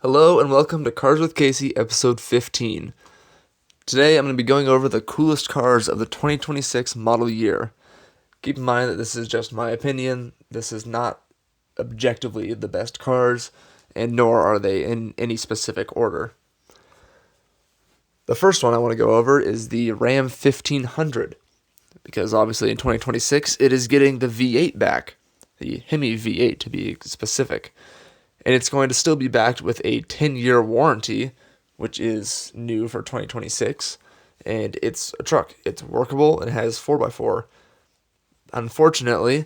Hello and welcome to Cars with Kasey, episode 15. Today I'm going to be going over the coolest cars of the 2026 model year. Keep in mind that this is just my opinion. This is not objectively the best cars, and nor are they in any specific order. The first one I want to go over is the Ram 1500, because obviously in 2026 it is getting the V8 back, the Hemi V8 to be specific. And it's going to still be backed with a 10-year warranty, which is new for 2026. And it's a truck. It's workable and has 4x4. Unfortunately,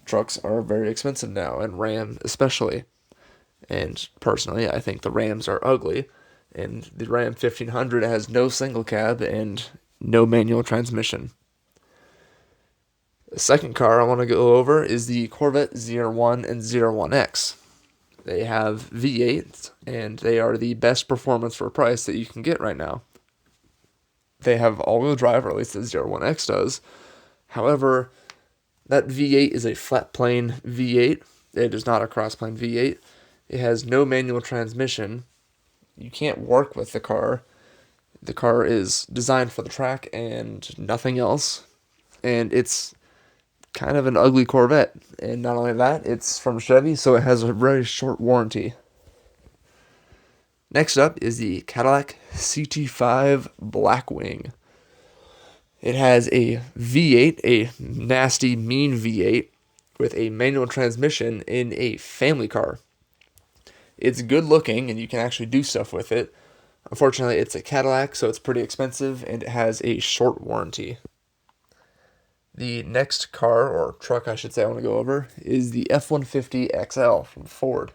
trucks are very expensive now, and Ram especially. And personally, I think the Rams are ugly. And the Ram 1500 has no single cab and no manual transmission. The second car I want to go over is the Corvette ZR1 and ZR1X. They have V8s, and they are the best performance for price that you can get right now. They have all-wheel drive, or at least the ZR1X does. However, that V8 is a flat-plane V8. It is not a cross-plane V8. It has no manual transmission. You can't work with the car. The car is designed for the track and nothing else. And it's kind of an ugly Corvette, and not only that, it's from Chevy, so it has a very short warranty. Next up is the Cadillac CT5 Blackwing. It has a V8, a nasty, mean V8, with a manual transmission in a family car. It's good looking, and you can actually do stuff with it. Unfortunately, it's a Cadillac, so it's pretty expensive, and it has a short warranty. The next car, or truck I should say I want to go over, is the F-150 XL from Ford.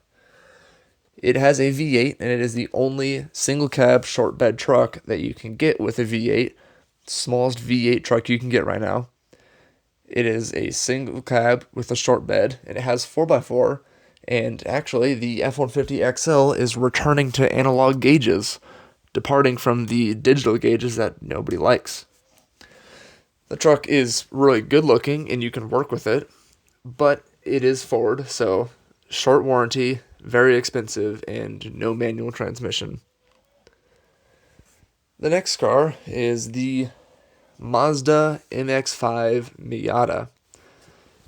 It has a V8, and it is the only single cab short bed truck that you can get with a V8. Smallest V8 truck you can get right now. It is a single cab with a short bed, and it has 4x4, and actually the F-150 XL is returning to analog gauges, departing from the digital gauges that nobody likes. The truck is really good looking and you can work with it, but it is Ford, so short warranty, very expensive, and no manual transmission. The next car is the Mazda MX-5 Miata.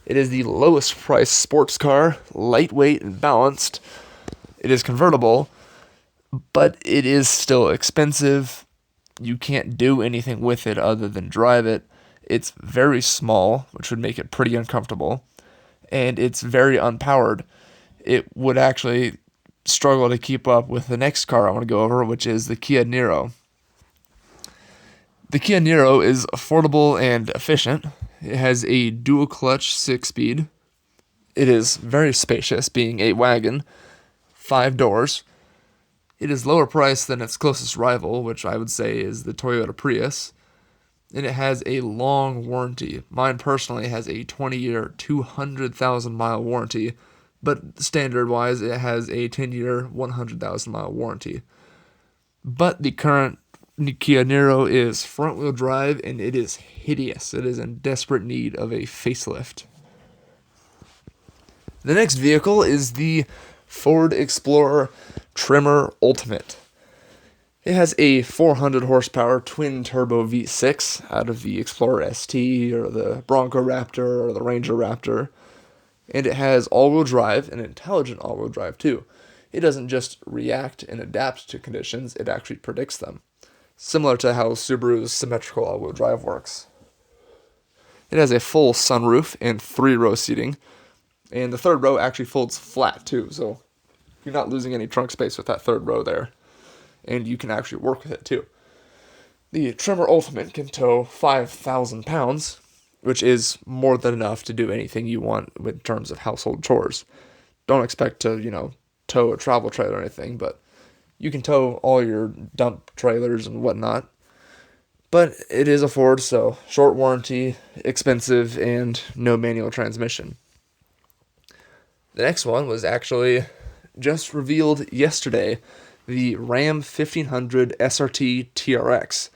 It is the lowest priced sports car, lightweight and balanced. It is convertible, but it is still expensive. You can't do anything with it other than drive it. It's very small, which would make it pretty uncomfortable, and it's very unpowered. It would actually struggle to keep up with the next car I want to go over, which is the Kia Niro. The Kia Niro is affordable and efficient. It has a dual clutch 6-speed. It is very spacious, being a wagon, 5 doors. It is lower priced than its closest rival, which I would say is the Toyota Prius. And it has a long warranty. Mine personally has a 20-year, 200,000-mile warranty, but standard-wise, it has a 10-year, 100,000-mile warranty. But the current Kia Niro is front-wheel drive, and it is hideous. It is in desperate need of a facelift. The next vehicle is the Ford Explorer Tremor Ultimate. It has a 400 horsepower twin-turbo V6 out of the Explorer ST or the Bronco Raptor or the Ranger Raptor. And it has all-wheel drive, and intelligent all-wheel drive too. It doesn't just react and adapt to conditions, it actually predicts them. Similar to how Subaru's symmetrical all-wheel drive works. It has a full sunroof and 3-row seating. And the third row actually folds flat too, so you're not losing any trunk space with that third row there. And you can actually work with it too. The Tremor Ultimate can tow 5,000 pounds, which is more than enough to do anything you want in terms of household chores. Don't expect to, tow a travel trailer or anything, but you can tow all your dump trailers and whatnot. But it is a Ford, so short warranty, expensive, and no manual transmission. The next one was actually just revealed yesterday, the Ram 1500 SRT TRX.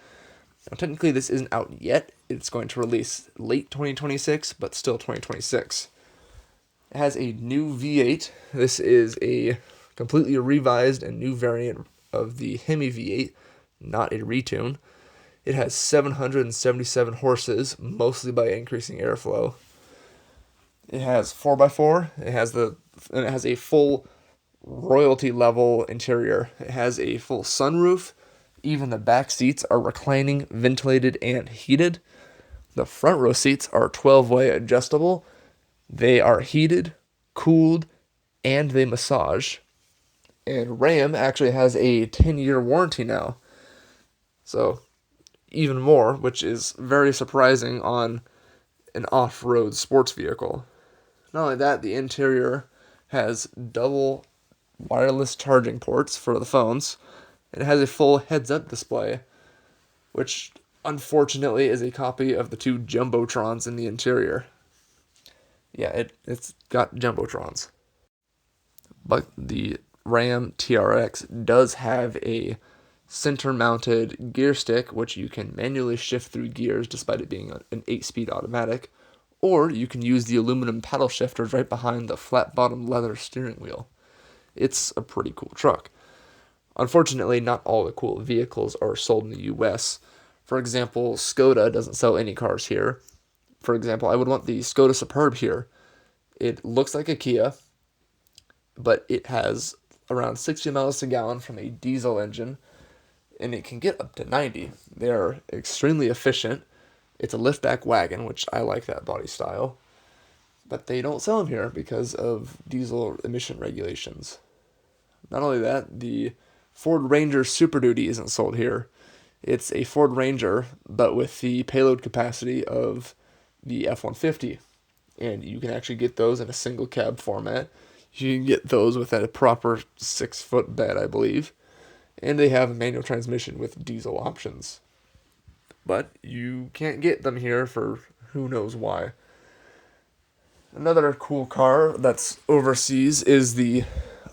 Now, technically, this isn't out yet. It's going to release late 2026, but still 2026. It has a new V8. This is a completely revised and new variant of the Hemi V8, not a retune. It has 777 horses, mostly by increasing airflow. It has 4x4. And it has a full royalty level interior. It has a full sunroof. Even the back seats are reclining, ventilated, and heated. The front row seats are 12-way adjustable. They are heated, cooled, and they massage. And Ram actually has a 10-year warranty now. So, even more, which is very surprising on an off-road sports vehicle. Not only that, the interior has double wireless charging ports for the phones. It has a full heads-up display, which unfortunately is a copy of the two Jumbotrons in the interior. Yeah, it's got Jumbotrons. But the Ram TRX does have a center-mounted gear stick, which you can manually shift through gears despite it being an 8-speed automatic, or you can use the aluminum paddle shifters right behind the flat-bottom leather steering wheel. It's a pretty cool truck. Unfortunately, not all the cool vehicles are sold in the US. For example, Skoda doesn't sell any cars here. For example, I would want the Skoda Superb here. It looks like a Kia, but it has around 60 miles per gallon from a diesel engine, and it can get up to 90. They are extremely efficient. It's a liftback wagon, which I like that body style, but they don't sell them here because of diesel emission regulations. Not only that, the Ford Ranger Super Duty isn't sold here. It's a Ford Ranger, but with the payload capacity of the F-150. And you can actually get those in a single cab format. You can get those with a proper 6-foot bed, I believe. And they have a manual transmission with diesel options. But you can't get them here for who knows why. Another cool car that's overseas is the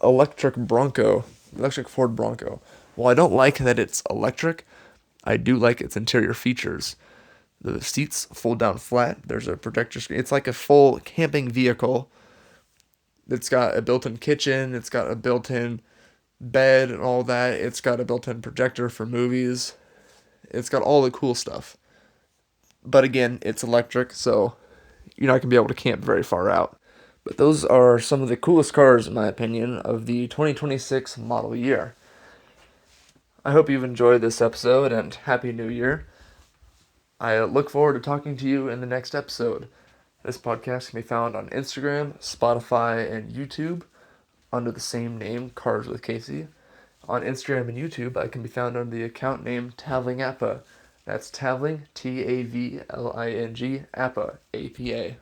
electric Ford Bronco. While I don't like that it's electric, I do like its interior features. The seats fold down flat. There's a projector screen. It's like a full camping vehicle. It's got a built-in kitchen. It's got a built-in bed and all that. It's got a built-in projector for movies. It's got all the cool stuff. But again, it's electric, so you're not going to be able to camp very far out. But those are some of the coolest cars, in my opinion, of the 2026 model year. I hope you've enjoyed this episode, and Happy New Year. I look forward to talking to you in the next episode. This podcast can be found on Instagram, Spotify, and YouTube under the same name, Cars with Kasey. On Instagram and YouTube, I can be found under the account name Tavling Appa. That's Tavling, Tavling, Appa, APA.